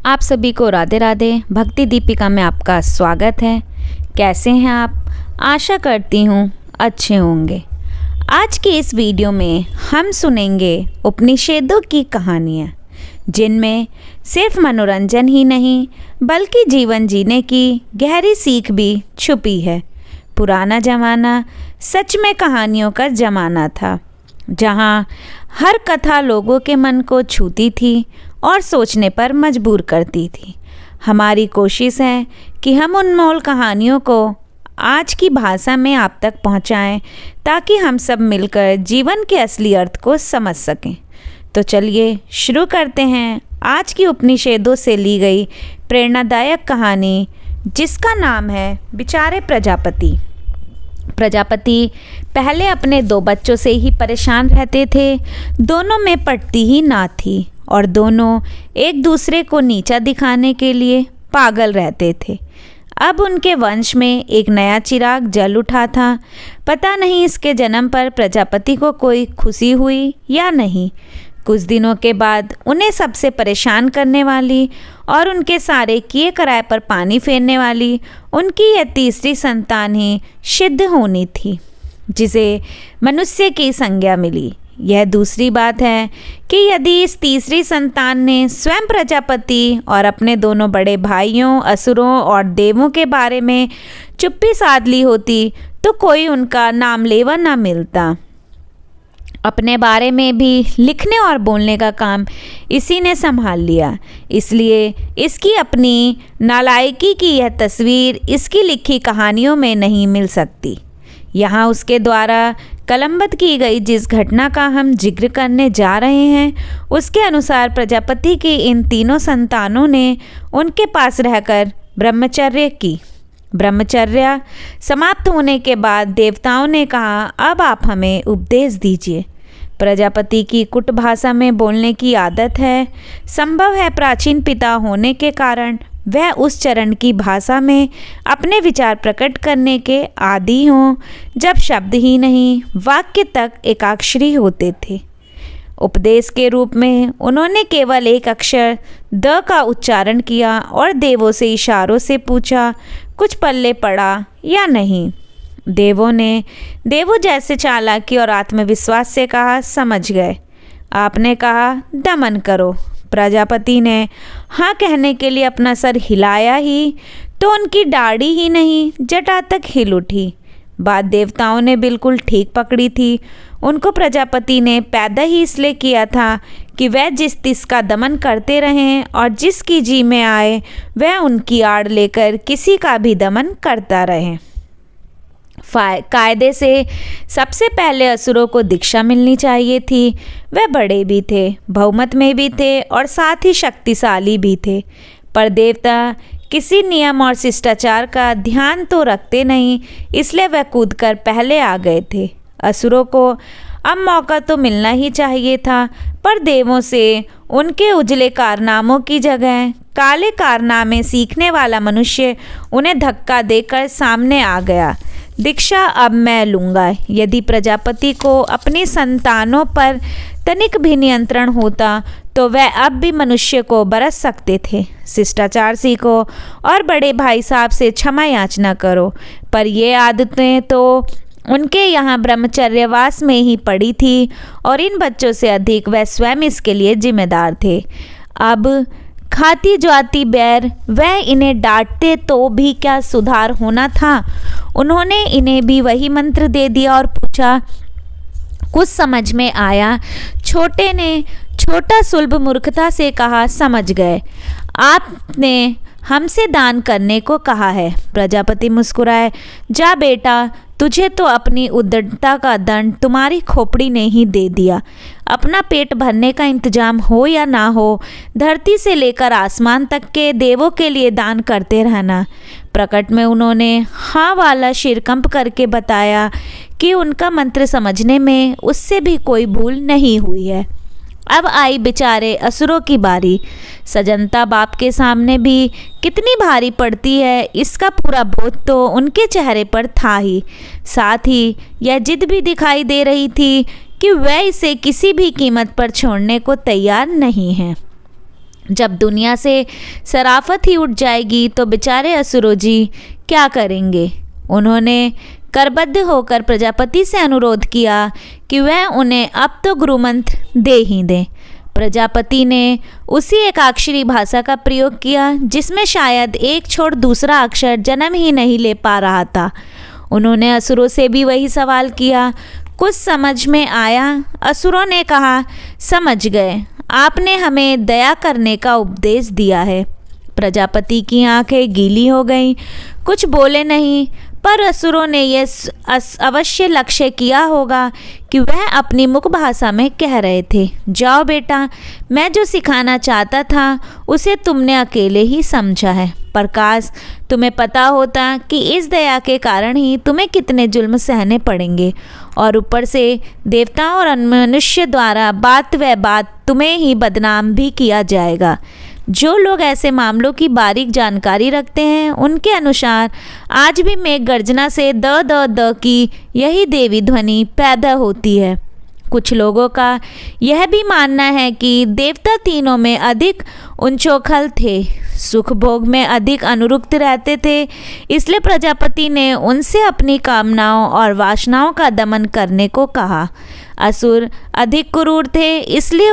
आप सभी को राधे राधे। भक्ति दीपिका में आपका स्वागत है। कैसे हैं आप? आशा करती हूँ अच्छे होंगे। आज की इस वीडियो में हम सुनेंगे उपनिषदों की कहानियाँ, जिनमें सिर्फ मनोरंजन ही नहीं बल्कि जीवन जीने की गहरी सीख भी छुपी है। पुराना ज़माना सच में कहानियों का ज़माना था, जहाँ हर कथा लोगों के मन को छूती थी और सोचने पर मजबूर करती थी। हमारी कोशिश है कि हम उन अनमोल कहानियों को आज की भाषा में आप तक पहुंचाएं, ताकि हम सब मिलकर जीवन के असली अर्थ को समझ सकें। तो चलिए शुरू करते हैं आज की उपनिषदों से ली गई प्रेरणादायक कहानी, जिसका नाम है बेचारे प्रजापति। प्रजापति पहले अपने 2 बच्चों से ही परेशान रहते थे। दोनों में पटती ही ना थी और दोनों एक दूसरे को नीचा दिखाने के लिए पागल रहते थे। अब उनके वंश में एक नया चिराग जल उठा था। पता नहीं इसके जन्म पर प्रजापति को कोई खुशी हुई या नहीं। कुछ दिनों के बाद उन्हें सबसे परेशान करने वाली और उनके सारे किए कराए पर पानी फेरने वाली उनकी यह तीसरी संतान ही सिद्ध होनी थी, जिसे मनुष्य की संज्ञा मिली। यह दूसरी बात है कि यदि इस तीसरी संतान ने स्वयं प्रजापति और अपने दोनों बड़े भाइयों असुरों और देवों के बारे में चुप्पी साध ली होती तो कोई उनका नाम लेवा ना मिलता। अपने बारे में भी लिखने और बोलने का काम इसी ने संभाल लिया, इसलिए इसकी अपनी नालायकी की यह तस्वीर इसकी लिखी कहानियों में नहीं मिल सकती। यहाँ उसके द्वारा कलमबद्ध की गई जिस घटना का हम जिक्र करने जा रहे हैं, उसके अनुसार प्रजापति की इन तीनों संतानों ने उनके पास रहकर ब्रह्मचर्य की। ब्रह्मचर्य समाप्त होने के बाद देवताओं ने कहा, अब आप हमें उपदेश दीजिए। प्रजापति की कुट भाषा में बोलने की आदत है। संभव है प्राचीन पिता होने के कारण वह उस चरण की भाषा में अपने विचार प्रकट करने के आदी हों, जब शब्द ही नहीं वाक्य तक एकाक्षरी होते थे। उपदेश के रूप में उन्होंने केवल एक अक्षर द का उच्चारण किया और देवों से इशारों से पूछा, कुछ पल्ले पड़ा या नहीं। देवों जैसे चालाकी और आत्मविश्वास से कहा, समझ गए। आपने कहा, दमन करो। प्रजापति ने हाँ कहने के लिए अपना सर हिलाया ही तो उनकी दाढ़ी ही नहीं जटा तक हिल उठी। बात देवताओं ने बिल्कुल ठीक पकड़ी थी। उनको प्रजापति ने पैदा ही इसलिए किया था कि वह जिस तिस का दमन करते रहें और जिसकी जी में आए वह उनकी आड़ लेकर किसी का भी दमन करता रहे। कायदे से सबसे पहले असुरों को दीक्षा मिलनी चाहिए थी। वह बड़े भी थे, बहुमत में भी थे और साथ ही शक्तिशाली भी थे, पर देवता किसी नियम और शिष्टाचार का ध्यान तो रखते नहीं, इसलिए वह कूदकर पहले आ गए थे। असुरों को अब मौका तो मिलना ही चाहिए था, पर देवों से उनके उजले कारनामों की जगह काले कारनामे सीखने वाला मनुष्य उन्हें धक्का देकर सामने आ गया। दीक्षा अब मैं लूँगा। यदि प्रजापति को अपनी संतानों पर तनिक भी नियंत्रण होता तो वह अब भी मनुष्य को बरस सकते थे। शिष्टाचार सीखो और बड़े भाई साहब से क्षमा याचना करो, पर ये आदतें तो उनके यहाँ ब्रह्मचर्यवास में ही पड़ी थी और इन बच्चों से अधिक वह स्वयं इसके लिए जिम्मेदार थे। अब खाती जाती बैर वह इन्हें डांटते तो भी क्या सुधार होना था। उन्होंने इन्हें भी वही मंत्र दे दिया और पूछा, कुछ समझ में आया? छोटे ने छोटा सुलभ मूर्खता से कहा, समझ गए। आपने हमसे दान करने को कहा है। प्रजापति मुस्कुराए, जा बेटा, तुझे तो अपनी उद्दंडता का दंड तुम्हारी खोपड़ी ने ही दे दिया। अपना पेट भरने का इंतजाम हो या ना हो, धरती से लेकर आसमान तक के देवों के लिए दान करते रहना। प्रकट में उन्होंने हाँ वाला शिरकंप करके बताया कि उनका मंत्र समझने में उससे भी कोई भूल नहीं हुई है। अब आई बेचारे असुरों की बारी। सजनता बाप के सामने भी कितनी भारी पड़ती है, इसका पूरा बोध तो उनके चेहरे पर था ही। साथ ही यह जिद भी दिखाई दे रही थी कि वह इसे किसी भी कीमत पर छोड़ने को तैयार नहीं है। जब दुनिया से शराफत ही उठ जाएगी तो बेचारे असुरों जी क्या करेंगे। उन्होंने करबद्ध होकर प्रजापति से अनुरोध किया कि वह उन्हें अब तो गुरुमंत्र दे ही दें। प्रजापति ने उसी एकाक्षरी भाषा का प्रयोग किया जिसमें शायद एक छोड़ दूसरा अक्षर जन्म ही नहीं ले पा रहा था। उन्होंने असुरों से भी वही सवाल किया। कुछ समझ में आया। असुरों ने कहा, समझ गए, आपने हमें दया करने का उपदेश दिया है। प्रजापति की आंखें गीली हो गईं। कुछ बोले नहीं, पर असुरों ने यह अवश्य लक्ष्य किया होगा कि वह अपनी मुख भाषा में कह रहे थे, जाओ बेटा, मैं जो सिखाना चाहता था उसे तुमने अकेले ही समझा है। पर काश तुम्हें पता होता कि इस दया के कारण ही तुम्हें कितने जुल्म सहने पड़ेंगे और ऊपर से देवताओं और मनुष्य द्वारा बात तुम्हें ही बदनाम भी किया जाएगा। जो लोग ऐसे मामलों की बारीक जानकारी रखते हैं उनके अनुसार आज भी मेघ गर्जना से द द द की यही देवी ध्वनि पैदा होती है। कुछ लोगों का यह भी मानना है कि देवता तीनों में अधिक उनचोखल थे, सुख भोग में अधिक अनुरक्त रहते थे, इसलिए प्रजापति ने उनसे अपनी कामनाओं और वासनाओं का दमन करने को कहा। असुर अधिक क्रूर थे, इसलिए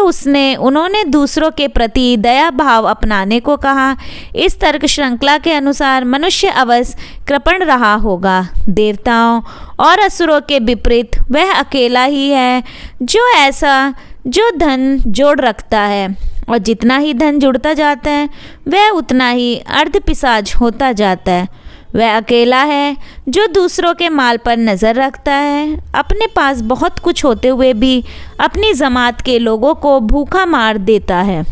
उन्होंने दूसरों के प्रति दया भाव अपनाने को कहा। इस तर्क श्रृंखला के अनुसार मनुष्य अवश्य कृपण रहा होगा। देवताओं और असुरों के विपरीत वह अकेला ही है जो धन जोड़ रखता है, और जितना ही धन जुड़ता जाता है वह उतना ही अर्धपिशाच होता जाता है। वह अकेला है जो दूसरों के माल पर नज़र रखता है, अपने पास बहुत कुछ होते हुए भी अपनी जमात के लोगों को भूखा मार देता है।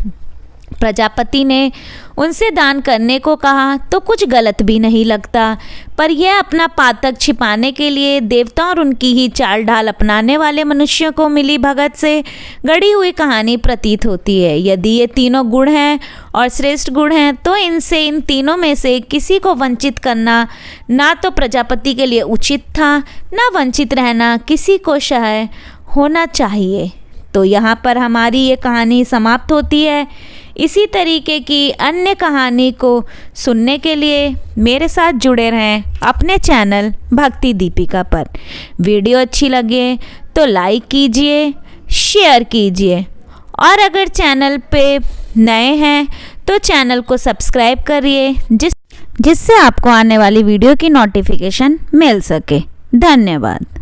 प्रजापति ने उनसे दान करने को कहा तो कुछ गलत भी नहीं लगता, पर यह अपना पातक छिपाने के लिए देवताओं और उनकी ही चाल ढाल अपनाने वाले मनुष्यों को मिली भगत से गढ़ी हुई कहानी प्रतीत होती है। यदि ये तीनों गुण हैं और श्रेष्ठ गुण हैं तो इन तीनों में से किसी को वंचित करना ना तो प्रजापति के लिए उचित था, ना वंचित रहना किसी को सहाय होना चाहिए। तो यहाँ पर हमारी ये कहानी समाप्त होती है। इसी तरीके की अन्य कहानी को सुनने के लिए मेरे साथ जुड़े रहें अपने चैनल भक्ति दीपिका पर। वीडियो अच्छी लगे तो लाइक कीजिए, शेयर कीजिए, और अगर चैनल पे नए हैं तो चैनल को सब्सक्राइब करिए जिससे आपको आने वाली वीडियो की नोटिफिकेशन मिल सके। धन्यवाद।